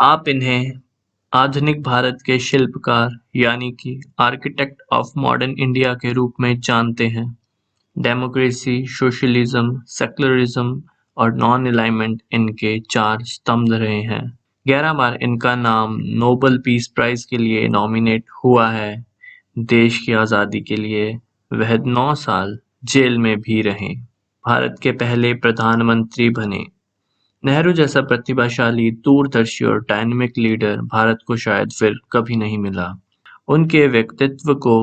आप इन्हें आधुनिक भारत के शिल्पकार यानी कि आर्किटेक्ट ऑफ मॉडर्न इंडिया के रूप में जानते हैं। डेमोक्रेसी, सोशलिज्म, सेक्युलरिज्म और नॉन अलाइनमेंट इनके चार स्तंभ रहे हैं। 11 बार इनका नाम नोबेल पीस प्राइज के लिए नॉमिनेट हुआ है। देश की आज़ादी के लिए वह 9 साल जेल में भी रहे। भारत के पहले प्रधानमंत्री बने। नेहरू जैसा प्रतिभाशाली, दूरदर्शी और डायनेमिक लीडर भारत को शायद फिर कभी नहीं मिला। उनके व्यक्तित्व को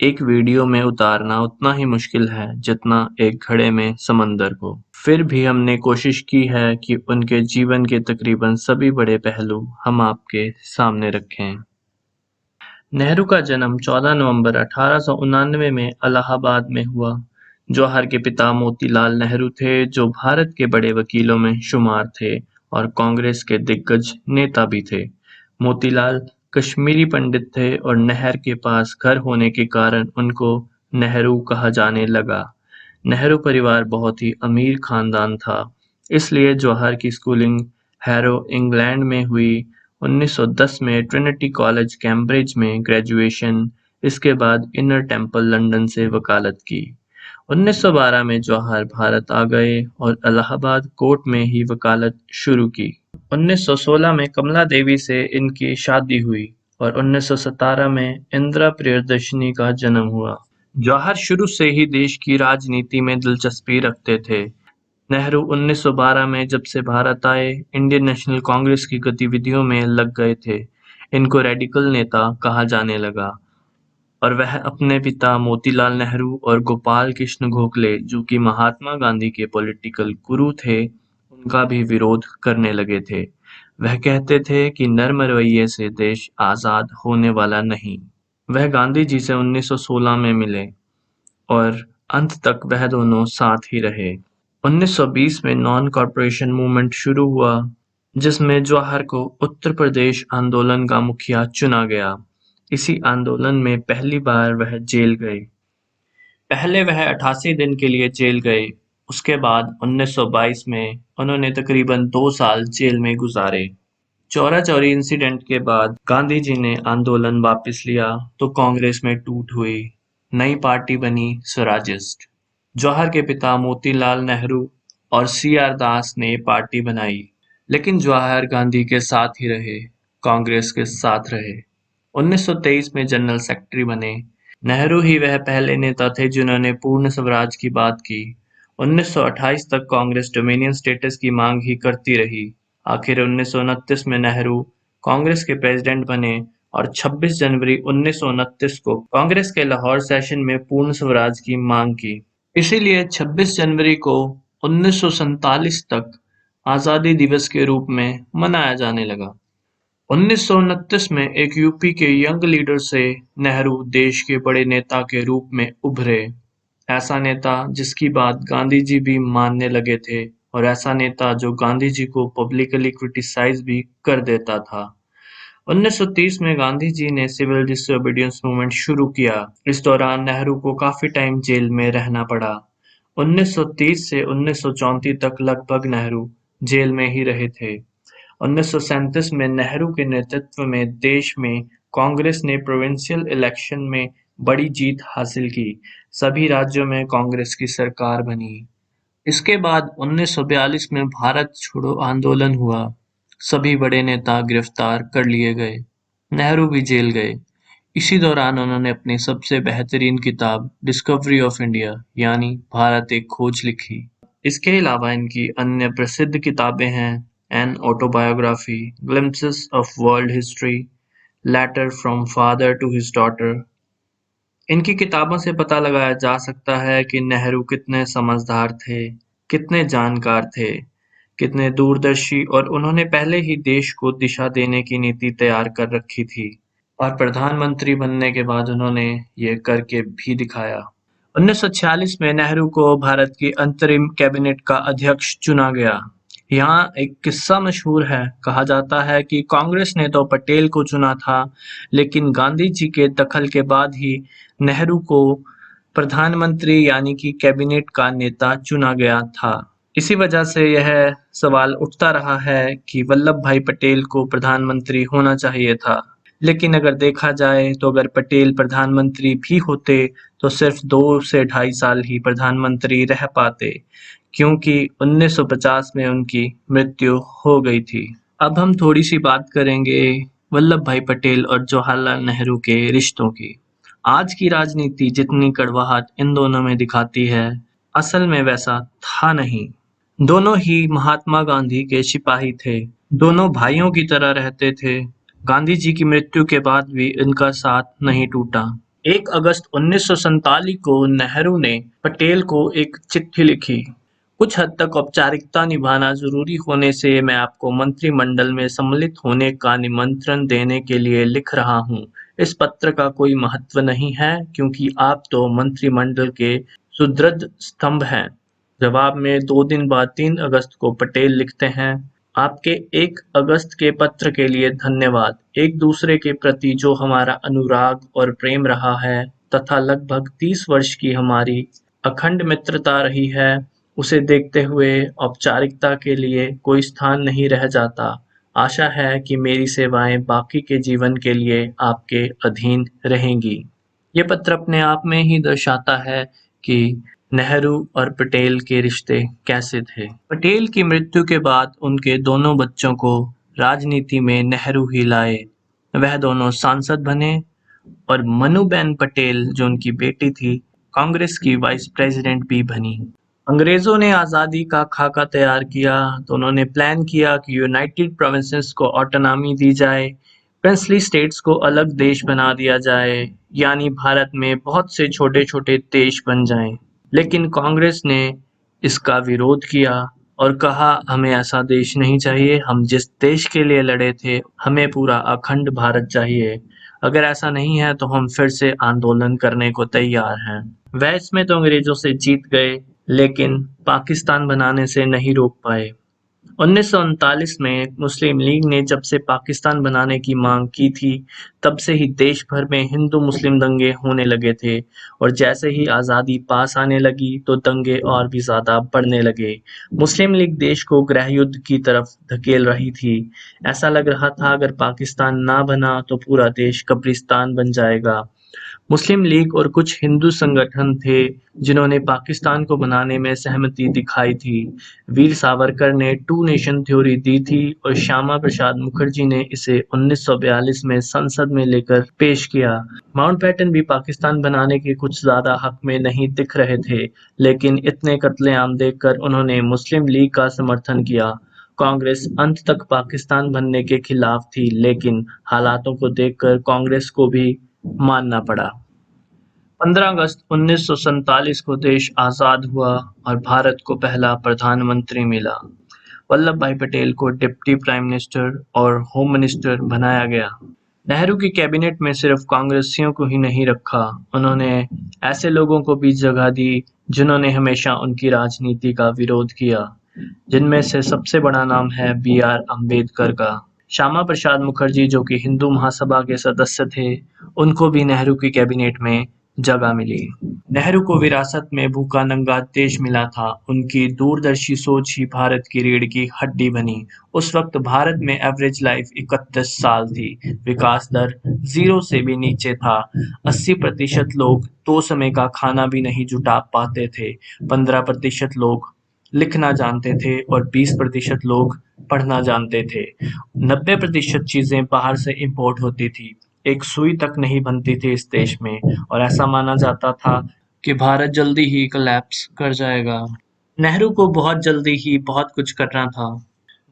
एक वीडियो में उतारना उतना ही मुश्किल है जितना एक घड़े में समंदर को। फिर भी हमने कोशिश की है कि उनके जीवन के तकरीबन सभी बड़े पहलू हम आपके सामने रखें। नेहरू का जन्म 14 नवंबर 1899 में इलाहाबाद में हुआ। जवाहर के पिता मोतीलाल नेहरू थे, जो भारत के बड़े वकीलों में शुमार थे और कांग्रेस के दिग्गज नेता भी थे। मोतीलाल कश्मीरी पंडित थे और नहर के पास घर होने के कारण उनको नेहरू कहा जाने लगा। नेहरू परिवार बहुत ही अमीर खानदान था, इसलिए जवाहर की स्कूलिंग हैरो, इंग्लैंड में हुई। 1910 में ट्रिनिटी कॉलेज कैम्ब्रिज में ग्रेजुएशन, इसके बाद इनर टेम्पल लंदन से वकालत की। 1912 में जवाहर भारत आ गए और इलाहाबाद कोर्ट में ही वकालत शुरू की। 1916 में कमला देवी से इनकी शादी हुई और 1917 में इंदिरा प्रियदर्शनी का जन्म हुआ। जवाहर शुरू से ही देश की राजनीति में दिलचस्पी रखते थे। नेहरू 1912 में जब से भारत आए, इंडियन नेशनल कांग्रेस की गतिविधियों में लग गए थे। इनको रेडिकल नेता कहा जाने लगा और वह अपने पिता मोतीलाल नेहरू और गोपाल कृष्ण गोखले, जो कि महात्मा गांधी के पॉलिटिकल गुरु थे, उनका भी विरोध करने लगे थे। वह कहते थे कि नर्म रवैये से देश आजाद होने वाला नहीं। वह गांधी जी से 1916 में मिले और अंत तक वह दोनों साथ ही रहे। 1920 में नॉन कॉर्पोरेशन मूवमेंट शुरू हुआ, जिसमें जवाहर को उत्तर प्रदेश आंदोलन का मुखिया चुना गया। इसी आंदोलन में पहली बार वह जेल गए। पहले वह 88 दिन के लिए जेल गए। उसके बाद 1922 में उन्होंने तकरीबन 2 साल जेल में गुजारे। चौरा चौरी इंसिडेंट के बाद गांधी जी ने आंदोलन वापस लिया तो कांग्रेस में टूट हुई। नई पार्टी बनी स्वराजिस्ट। जवाहर के पिता मोतीलाल नेहरू और सी.आर. दास ने पार्टी बनाई, लेकिन जवाहर गांधी के साथ ही रहे, कांग्रेस के साथ रहे। 1923 में जनरल सेक्रेटरी बने। नेहरू ही वह पहले नेता थे जिन्होंने पूर्ण स्वराज की बात की। 1928 तक कांग्रेस डोमिनियन स्टेटस की मांग ही करती रही। आखिर 1929 में नेहरू कांग्रेस के प्रेसिडेंट बने और 26 जनवरी 1929 को कांग्रेस के लाहौर सेशन में पूर्ण स्वराज की मांग की। इसीलिए 26 जनवरी को 1947 तक आज़ादी दिवस के रूप में मनाया जाने लगा। 1929 में एक यूपी के यंग लीडर से नेहरू देश के बड़े नेता के रूप में उभरे। ऐसा नेता जिसकी बात गांधी जी भी मानने लगे थे और ऐसा नेता जो गांधी जी को पब्लिकली क्रिटिसाइज भी कर देता था। 1930 में गांधी जी ने सिविल डिसोबीडियंस मूवमेंट शुरू किया। इस दौरान नेहरू को काफी टाइम जेल में रहना पड़ा। 1930 से 1934 तक लगभग नेहरू जेल में ही रहे थे। 1937 में नेहरू के नेतृत्व में देश में कांग्रेस ने प्रोविंशियल इलेक्शन में बड़ी जीत हासिल की। सभी राज्यों में कांग्रेस की सरकार बनी। इसके बाद 1942 में भारत छोड़ो आंदोलन हुआ। सभी बड़े नेता गिरफ्तार कर लिए गए। नेहरू भी जेल गए। इसी दौरान उन्होंने अपनी सबसे बेहतरीन किताब डिस्कवरी ऑफ इंडिया यानी भारत एक खोज लिखी। इसके अलावा इनकी अन्य प्रसिद्ध किताबें हैं an autobiography, glimpses of world history, letter from father to his daughter. इनकी किताबों से पता लगाया जा सकता है कि नेहरू कितने समझदार थे, कितने जानकार थे, कितने दूरदर्शी, और उन्होंने पहले ही देश को दिशा देने की नीति तैयार कर रखी थी और प्रधानमंत्री बनने के बाद उन्होंने ये करके भी दिखाया। 1946 में नेहरू को भारत की अंतरिम कैबिनेट का अध्यक्ष चुना गया। यहाँ एक किस्सा मशहूर है। कहा जाता है कि कांग्रेस ने तो पटेल को चुना था, लेकिन गांधी जी के दखल के बाद ही नेहरू को प्रधानमंत्री यानी कि कैबिनेट का नेता चुना गया था। इसी वजह से यह सवाल उठता रहा है कि वल्लभ भाई पटेल को प्रधानमंत्री होना चाहिए था। लेकिन अगर देखा जाए तो अगर पटेल प्रधानमंत्री भी होते तो सिर्फ 2 से ढाई साल ही प्रधानमंत्री रह पाते, क्योंकि 1950 में उनकी मृत्यु हो गई थी। अब हम थोड़ी सी बात करेंगे वल्लभ भाई पटेल और जवाहरलाल नेहरू के रिश्तों की। आज की राजनीति जितनी कड़वाहट इन दोनों में दिखाती है, असल में वैसा था नहीं। दोनों ही महात्मा गांधी के सिपाही थे। दोनों भाइयों की तरह रहते थे। गांधी जी की मृत्यु के बाद भी इनका साथ नहीं टूटा। 1 अगस्त 1947 को नेहरू ने पटेल को एक चिट्ठी लिखी। कुछ हद तक औपचारिकता निभाना जरूरी होने से मैं आपको मंत्रिमंडल में सम्मिलित होने का निमंत्रण देने के लिए लिख रहा हूँ। इस पत्र का कोई महत्व नहीं है, क्योंकि आप तो मंत्रिमंडल के सुदृढ़ स्तंभ हैं। जवाब में 2 दिन बाद 3 अगस्त को पटेल लिखते हैं, आपके 1 अगस्त के पत्र के लिए धन्यवाद। एक दूसरे के प्रति जो हमारा अनुराग और प्रेम रहा है तथा लगभग 30 वर्ष की हमारी अखंड मित्रता रही है, उसे देखते हुए औपचारिकता के लिए कोई स्थान नहीं रह जाता। आशा है कि मेरी सेवाएं बाकी के जीवन के लिए आपके अधीन रहेंगी। ये पत्र अपने आप में ही दर्शाता है कि नेहरू और पटेल के रिश्ते कैसे थे। पटेल की मृत्यु के बाद उनके दोनों बच्चों को राजनीति में नेहरू ही लाए। वह दोनों सांसद बने और मनुबेन पटेल, जो उनकी बेटी थी, कांग्रेस की वाइस प्रेसिडेंट भी बनी। अंग्रेजों ने आज़ादी का खाका तैयार किया तो उन्होंने प्लान किया कि यूनाइटेड प्रोविंसेस को ऑटोनॉमी दी जाए, प्रिंसली स्टेट्स को अलग देश बना दिया जाए, यानी भारत में बहुत से छोटे छोटे देश बन जाएं। लेकिन कांग्रेस ने इसका विरोध किया और कहा, हमें ऐसा देश नहीं चाहिए। हम जिस देश के लिए लड़े थे, हमें पूरा अखंड भारत चाहिए। अगर ऐसा नहीं है तो हम फिर से आंदोलन करने को तैयार हैं। वह इसमें तो अंग्रेजों से जीत गए, लेकिन पाकिस्तान बनाने से नहीं रोक पाए। 1939 में मुस्लिम लीग ने जब से पाकिस्तान बनाने की मांग की थी, तब से ही देश भर में हिंदू मुस्लिम दंगे होने लगे थे, और जैसे ही आज़ादी पास आने लगी तो दंगे और भी ज़्यादा बढ़ने लगे। मुस्लिम लीग देश को गृह युद्ध की तरफ धकेल रही थी। ऐसा लग रहा था अगर पाकिस्तान ना बना तो पूरा देश कब्रिस्तान बन जाएगा। मुस्लिम लीग और कुछ हिंदू संगठन थे जिन्होंने पाकिस्तान को बनाने में सहमति दिखाई थी। वीर सावरकर ने टू नेशन थ्योरी दी थी और श्यामा प्रसाद मुखर्जी ने इसे 1942 में संसद में लेकर पेश किया। माउंटबेटन भी पाकिस्तान बनाने के कुछ ज्यादा हक में नहीं दिख रहे थे, लेकिन इतने कत्लेआम देखकर उन्होंने मुस्लिम लीग का समर्थन किया। कांग्रेस अंत तक पाकिस्तान बनने के खिलाफ थी, लेकिन हालातों को देखकर कांग्रेस को भी मानना पड़ा। 15 अगस्त 1947 को देश आजाद हुआ और भारत को पहला प्रधानमंत्री मिला। वल्लभ भाई पटेल को डिप्टी प्राइम मिनिस्टर और होम मिनिस्टर बनाया गया। नेहरू की कैबिनेट में सिर्फ कांग्रेसियों को ही नहीं रखा, उन्होंने ऐसे लोगों को भी जगह दी जिन्होंने हमेशा उनकी राजनीति का विरोध किया, जिनमें से सबसे बड़ा नाम है बी.आर. अम्बेडकर का। श्यामा प्रसाद मुखर्जी, जो कि हिंदू महासभा के सदस्य थे, उनको भी नेहरू की कैबिनेट में जगह मिली। नेहरू को विरासत में भूखा नंगा देश मिला था। उनकी दूरदर्शी सोच ही भारत की रीढ़ की हड्डी बनी। उस वक्त भारत में एवरेज लाइफ 31 साल थी। विकास दर 0 से भी नीचे था। 80% लोग 2 समय का खाना भी नहीं जुटा पाते थे। 15% लोग लिखना जानते थे और 20% लोग पढ़ना जानते थे। 90% चीजें बाहर से इंपोर्ट होती थी। एक सुई तक नहीं बनती थी इस देश में, और ऐसा माना जाता था कि भारत जल्दी ही कोलैप्स कर जाएगा। नेहरू को बहुत जल्दी ही बहुत कुछ करना था।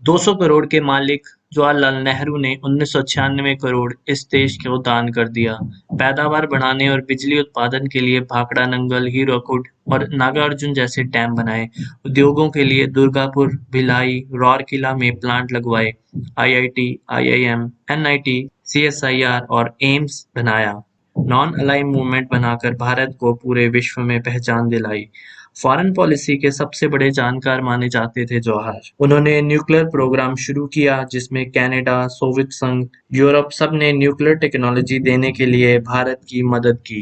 200 करोड़ के मालिक जवाहरलाल नेहरू ने 1996 करोड़ इस देश को दान कर दिया। पैदावार बढ़ाने और बिजली उत्पादन के लिए भाखड़ा नंगल, हीराकुड और नागार्जुन जैसे डैम बनाए। उद्योगों के लिए दुर्गापुर, भिलाई, राउरकेला में प्लांट लगवाए। आईआईटी, आईआईएम, एनआईटी, सीएसआईआर और एम्स बनाया। नॉन अलाइंड मूवमेंट बनाकर भारत को पूरे विश्व में पहचान दिलाई। फॉरेन पॉलिसी के सबसे बड़े जानकार माने जाते थे जवाहर। उन्होंने न्यूक्लियर प्रोग्राम शुरू किया, जिसमें कनाडा, सोवियत संघ, यूरोप सब ने न्यूक्लियर टेक्नोलॉजी देने के लिए भारत की मदद की।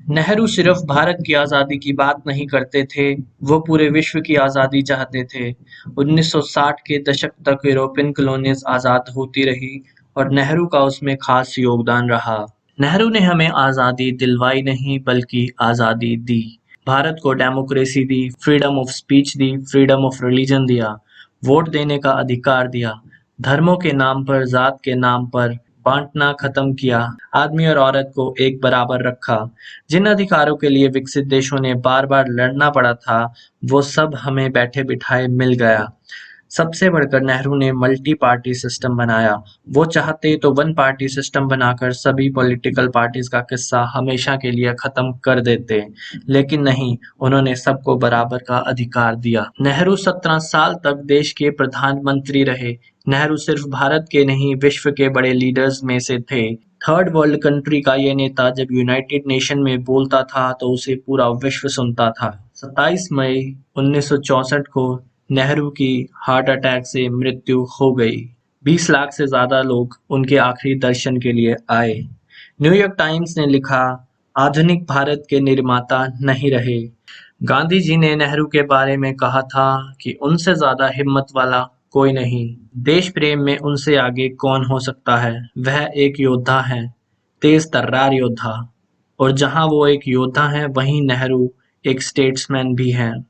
नेहरू सिर्फ भारत की आज़ादी की बात नहीं करते थे, वो पूरे विश्व की आज़ादी चाहते थे। 1960 के दशक तक यूरोपियन कॉलोनीज आज़ाद होती रही और नेहरू का उसमें खास योगदान रहा। नेहरू ने हमें आज़ादी दिलवाई नहीं बल्कि आज़ादी दी। भारत को democracy the, freedom of speech the, freedom of religion दिया, वोट देने का अधिकार दिया, धर्मों के नाम पर, जात के नाम पर बांटना खत्म किया, आदमी और औरत को एक बराबर रखा। जिन अधिकारों के लिए विकसित देशों ने बार-बार लड़ना पड़ा था, वो सब हमें बैठे-बिठाए मिल गया। सबसे बढ़कर नेहरू ने मल्टी पार्टी सिस्टम बनाया। वो चाहते तो वन पार्टी सिस्टम बनाकर सभी पॉलिटिकल पार्टीज का किस्सा हमेशा के लिए खत्म कर देते, लेकिन नहीं, उन्होंने सबको बराबर का अधिकार दिया। नेहरू 17 साल तक देश के प्रधानमंत्री रहे। नेहरू सिर्फ भारत के नहीं, विश्व के बड़े लीडर्स में से थे। थर्ड वर्ल्ड कंट्री का ये नेता जब यूनाइटेड नेशन में बोलता था तो उसे पूरा विश्व सुनता था। 27 मई 1964 को नेहरू की हार्ट अटैक से मृत्यु हो गई। 20 लाख से ज्यादा लोग उनके आखिरी दर्शन के लिए आए। न्यूयॉर्क टाइम्स ने लिखा, आधुनिक भारत के निर्माता नहीं रहे। गांधी जी ने नेहरू के बारे में कहा था कि उनसे ज्यादा हिम्मत वाला कोई नहीं। देश प्रेम में उनसे आगे कौन हो सकता है। वह एक योद्धा है, तेज तर्रार योद्धा। और जहां वो एक योद्धा हैं, वहीं नेहरू एक स्टेट्समैन भी हैं।